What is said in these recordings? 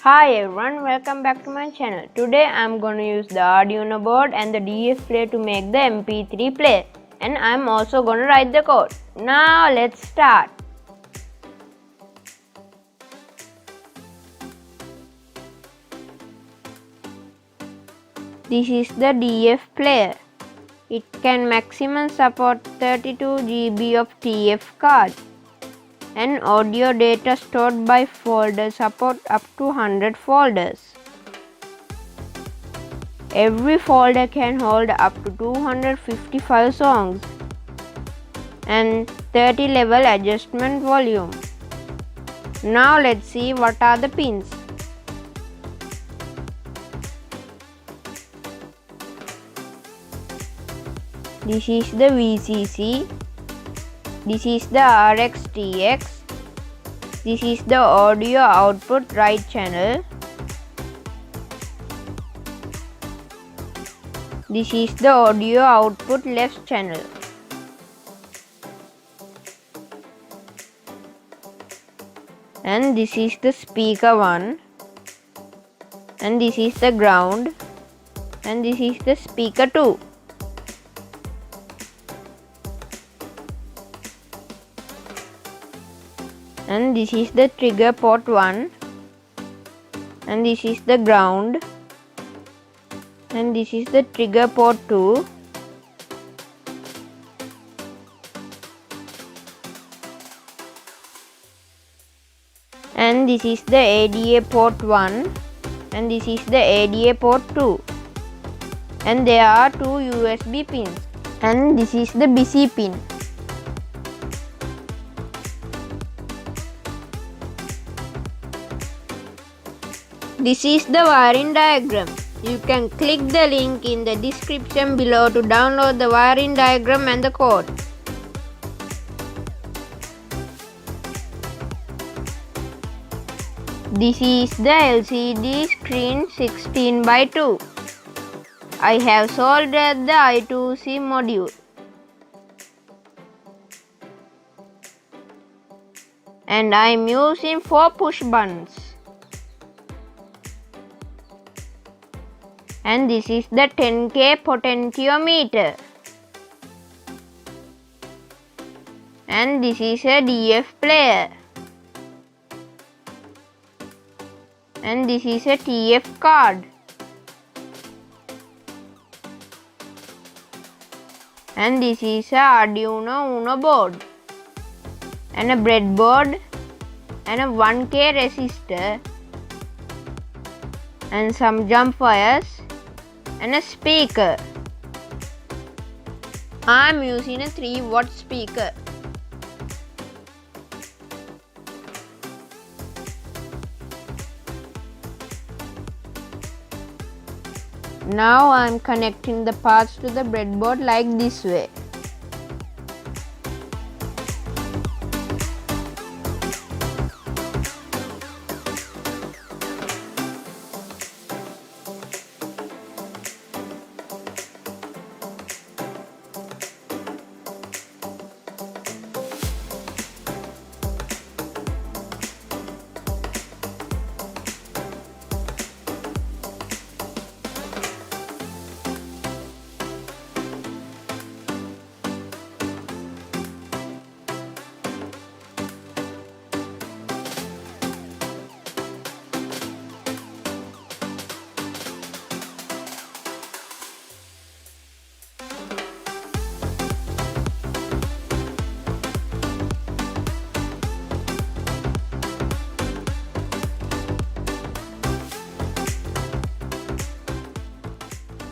Hi everyone, welcome back to my channel. Today I am going to use the Arduino board and the DFPlayer to make the MP3 player, and I am also going to write the code. Now let's start. This is the DFPlayer. It can maximum support 32 GB of TF card, and audio data stored by folder support up to 100 folders. Every folder can hold up to 255 songs and 30 level adjustment volume. Now let's see what are the pins. This is the VCC. This is the RX-TX. This is the audio output right channel. This is the audio output left channel. And this is the speaker 1. And this is the ground. And this is the speaker 2. And this is the trigger port 1, and this is the ground, and this is the trigger port 2, and this is the ADA port 1, and this is the ADA port 2, and there are 2 USB pins, and this is the busy pin. This is the wiring diagram. You can click the link in the description below to download the wiring diagram and the code. This is the LCD screen 16 by 2. I have soldered the I2C module. And I am using 4 push buttons. And this is the 10K potentiometer. And this is a DFPlayer. And this is a TF card. And this is a Arduino Uno board. And a breadboard. And a 1K resistor. And some jump wires. And a speaker. I am using a 3-watt speaker. Now I am connecting the parts to the breadboard like this way.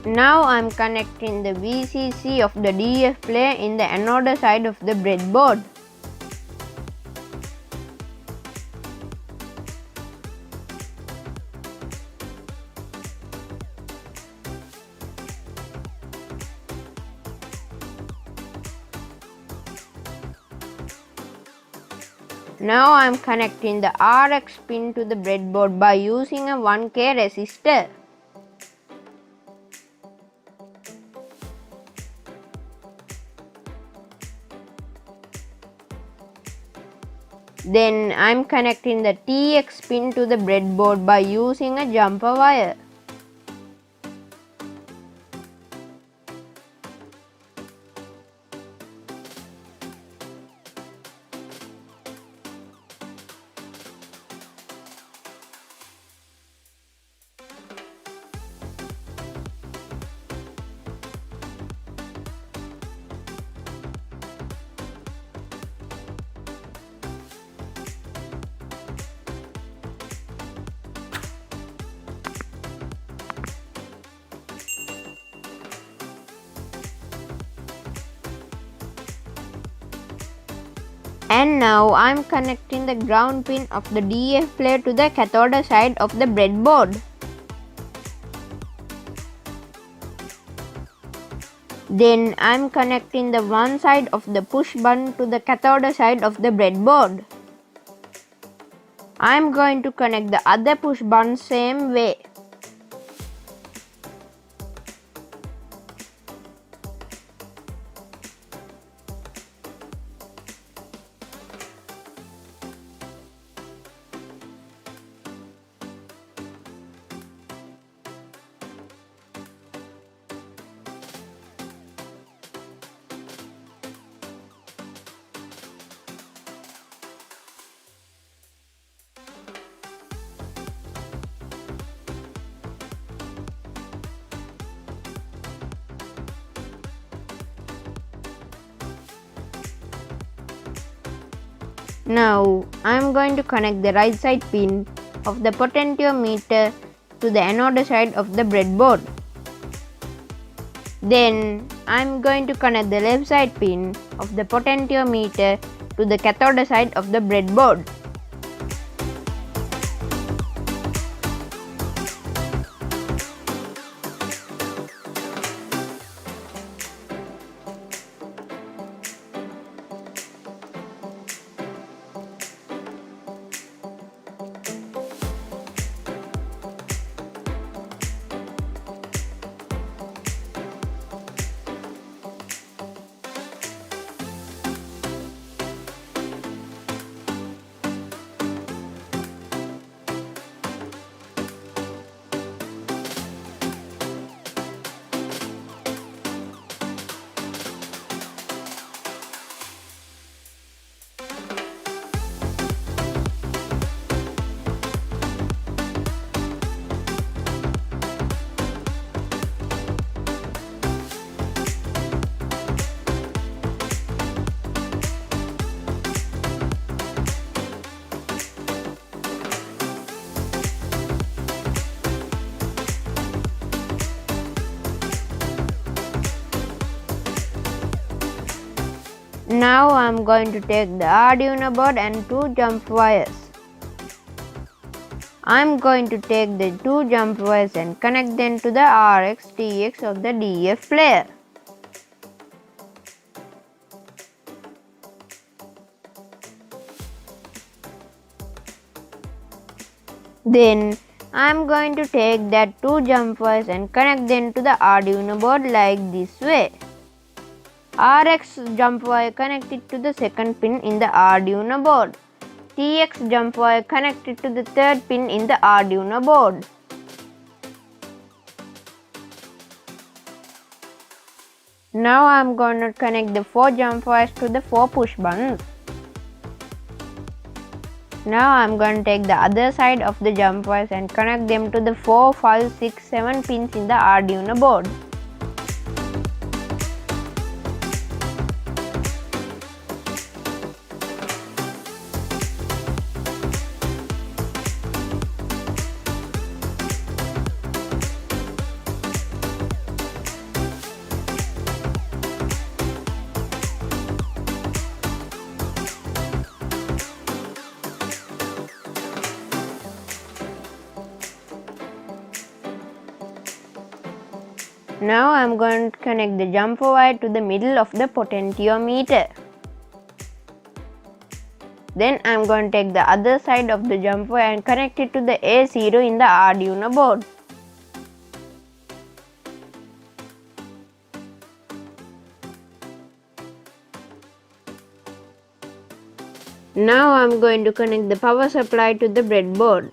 Now I am connecting the VCC of the DFPlayer in the anode side of the breadboard. Now I am connecting the RX pin to the breadboard by using a 1K resistor. Then I'm connecting the TX pin to the breadboard by using a jumper wire. And now I'm connecting the ground pin of the DFPlayer to the cathode side of the breadboard. Then I'm connecting the one side of the push button to the cathode side of the breadboard. I'm going to connect the other push button same way. Now I'm going to connect the right side pin of the potentiometer to the anode side of the breadboard. Then I'm going to connect the left side pin of the potentiometer to the cathode side of the breadboard. Now I'm going to take the Arduino board and two jump wires. I'm going to take the two jump wires and connect them to the RX TX of the DFPlayer. Then I'm going to take that two jump wires and connect them to the Arduino board like this way. RX jump wire connected to the second pin in the Arduino board. TX jump wire connected to the third pin in the Arduino board. Now I'm going to connect the four jump wires to the four push buttons. Now I'm going to take the other side of the jump wires and connect them to the 4, 5, 6, 7 pins in the Arduino board. Now I'm going to connect the jumper wire to the middle of the potentiometer. Then I'm going to take the other side of the jumper wire and connect it to the A0 in the Arduino board. Now I'm going to connect the power supply to the breadboard.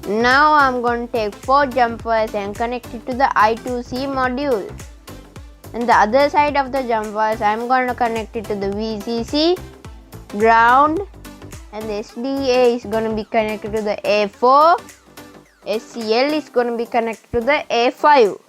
Now I'm going to take 4 jump wires and connect it to the I2C module. And the other side of the jump wires I'm going to connect it to the VCC, ground, and the SDA is going to be connected to the A4, SCL is going to be connected to the A5.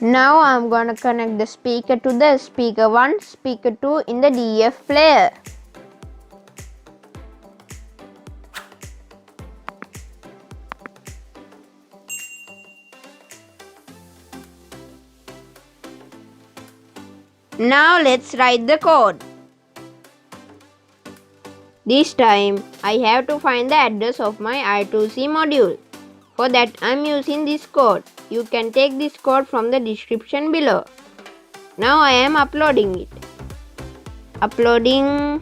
Now I'm going to connect the speaker to the speaker 1, speaker 2 in the DFPlayer. Now let's write the code. This time I have to find the address of my I2C module. For that I'm using this code. You can take this code from the description below. Now I am uploading it. Uploading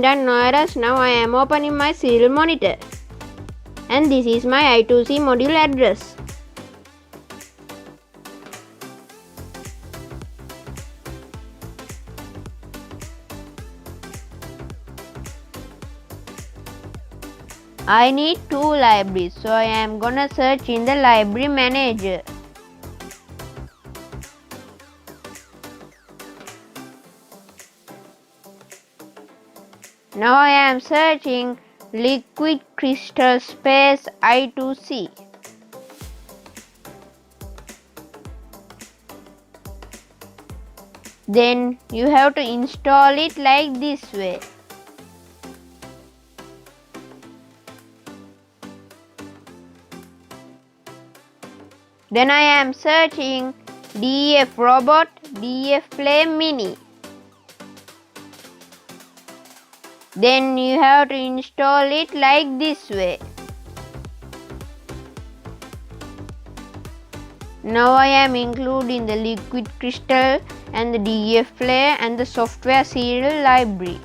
done, no errors. Now I am opening my serial monitor. And this is my I2C module address. I need 2 libraries, so I am gonna search in the library manager. Now I am searching liquid crystal space I2C. Then you have to install it like this way. Then I am searching DF Robot DFPlayer Mini. Then you have to install it like this way. Now I am including the liquid crystal and the DFPlayer and the software serial library.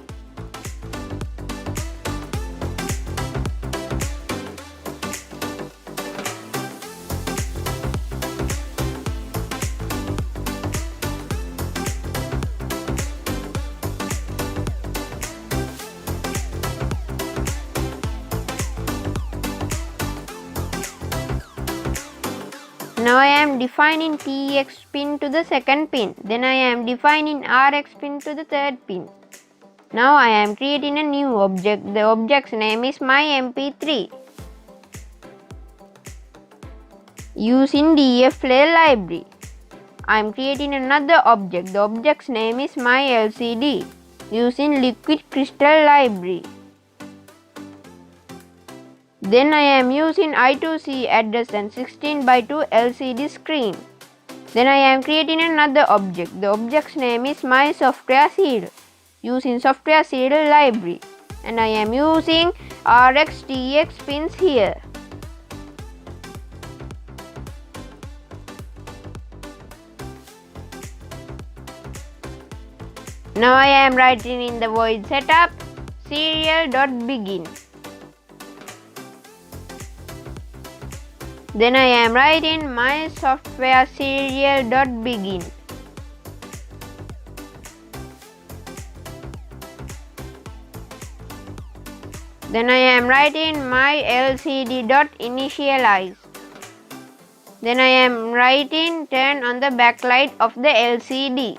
Now I am defining TX pin to the second pin. Then I am defining RX pin to the third pin. Now I am creating a new object. The object's name is my MP3. Using DFPlayer library. I am creating another object. The object's name is my LCD. Using liquid crystal library. Then I am using I2C address and 16:2 LCD screen. Then I am creating another object. The object's name is my software serial. Using software serial library. and I am using RX TX pins here. Now I am writing in the void setup serial.begin. Then I am writing my software serial.begin. Then I am writing my LCD.initialize. Then I am writing turn on the backlight of the LCD.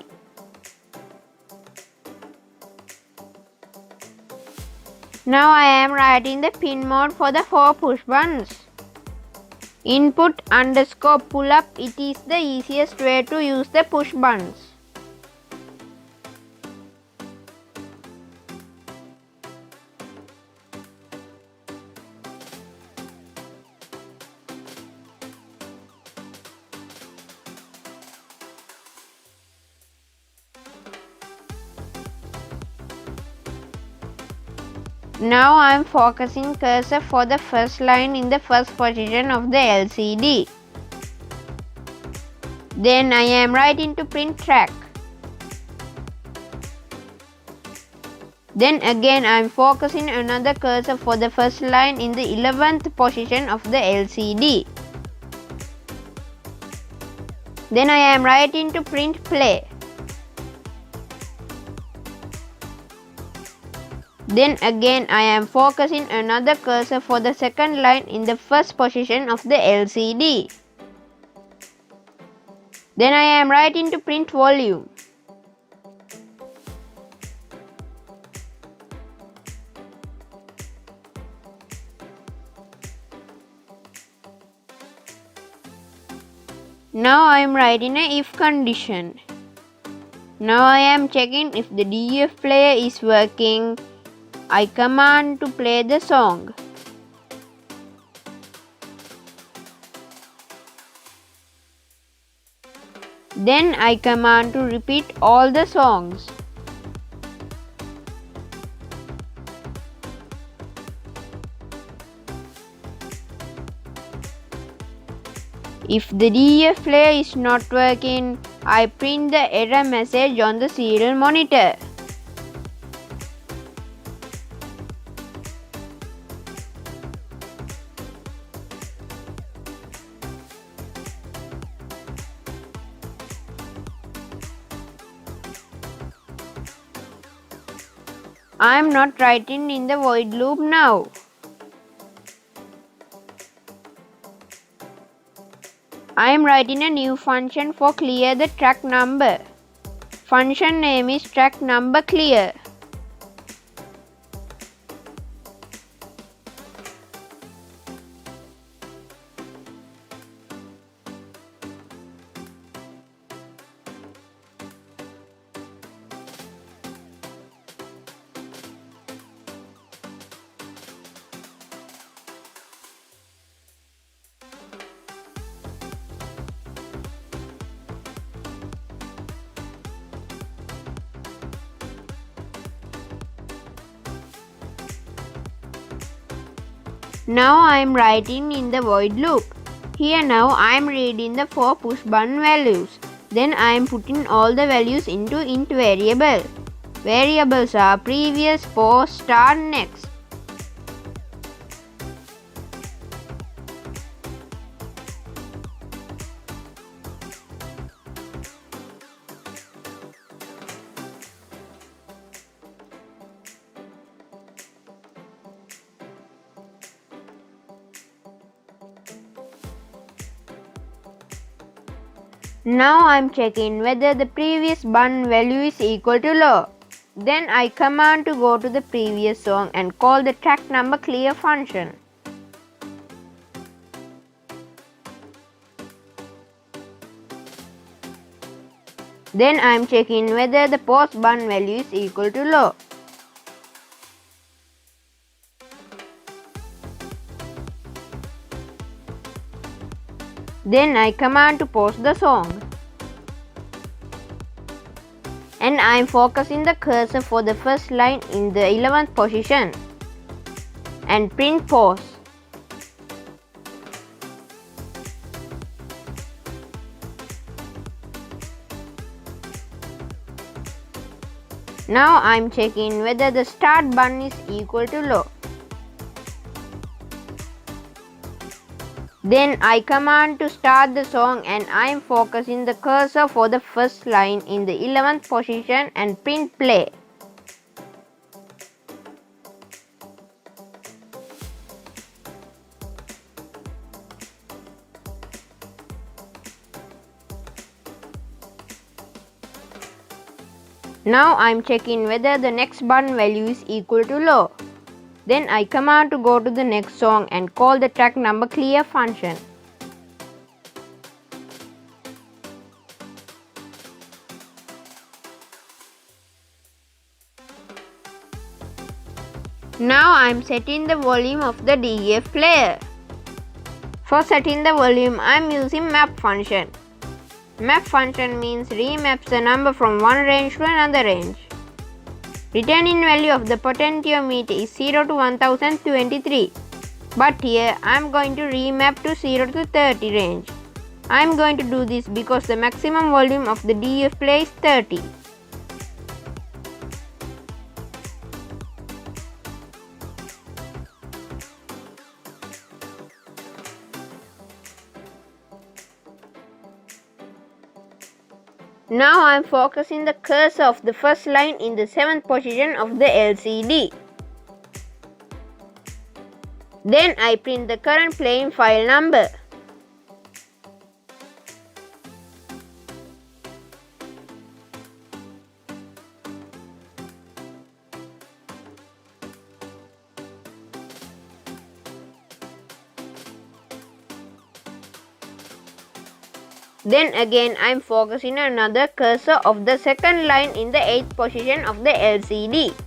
Now I am writing the pin mode for the 4 push buttons. Input underscore pull up, it is the easiest way to use the push buttons. Now I am focusing cursor for the first line in the first position of the LCD. Then I am writing to print track. Then again I am focusing another cursor for the first line in the 11th position of the LCD. Then I am writing to print play. Then again I am focusing another cursor for the second line in the first position of the LCD. Then I am writing to print volume. Now I am writing a if condition. Now I am checking if the DFPlayer is working. I command to play the song. Then I command to repeat all the songs. If the DFPlayer is not working, I print the error message on the serial monitor. I am not writing in the void loop now. I am writing a new function for clear the track number. Function name is track number clear. Now I am writing in the void loop. Here now I am reading the 4 push button values. Then I am putting all the values into int variable. Variables are previous, post, start, next. Now I am checking whether the previous button value is equal to low. Then I command to go to the previous song and call the track number clear function. Then I am checking whether the post button value is equal to low. Then I command to pause the song. And I am focusing the cursor for the first line in the 11th position and print pause. Now I am checking whether the start button is equal to low. Then I command to start the song and I am focusing the cursor for the first line in the 11th position and print play. Now I am checking whether the next button value is equal to low. Then I command to go to the next song and call the track number clear function. Now I am setting the volume of the DFPlayer. For setting the volume, I am using map function. Map function means remaps the number from one range to another range. Returning value of the potentiometer is 0 to 1023. But here I am going to remap to 0 to 30 range. I am going to do this because the maximum volume of the DFPlayer is 30. Now I am focusing the cursor of the first line in the 7th position of the LCD. Then I print the current playing file number. Then again I am focusing another cursor of the second line in the 8th position of the LCD.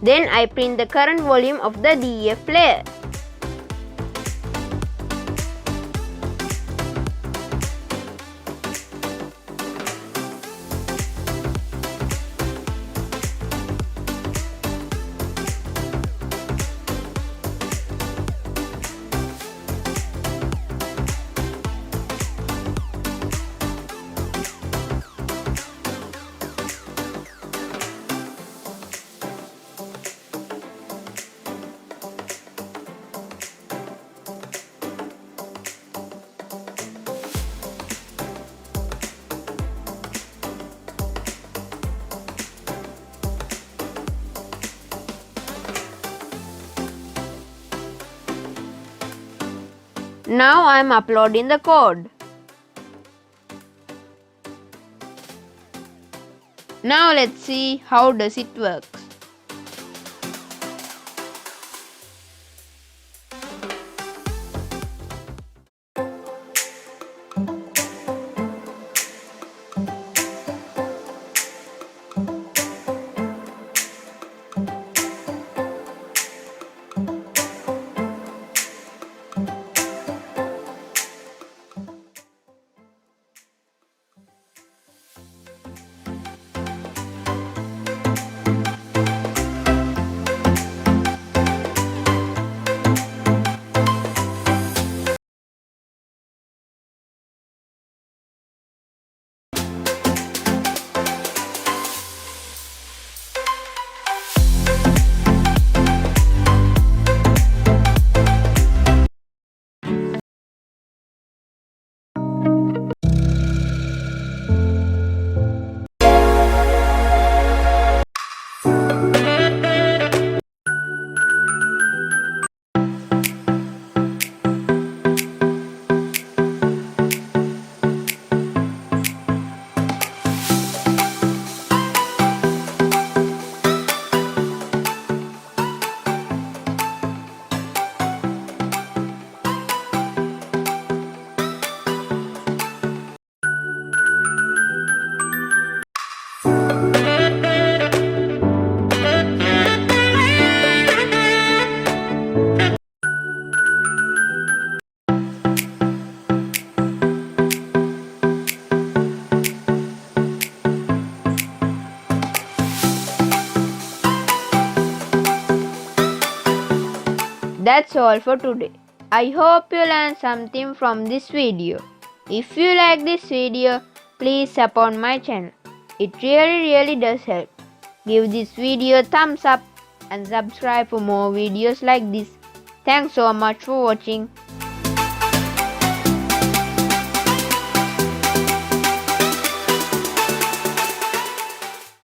Then I print the current volume of the DFPlayer. Now I am uploading the code. Now let's see how does it works. That's all for today. I hope you learned something from this video. If you like this video, please support my channel. It really does help. Give this video a thumbs up and subscribe for more videos like this. Thanks so much for watching.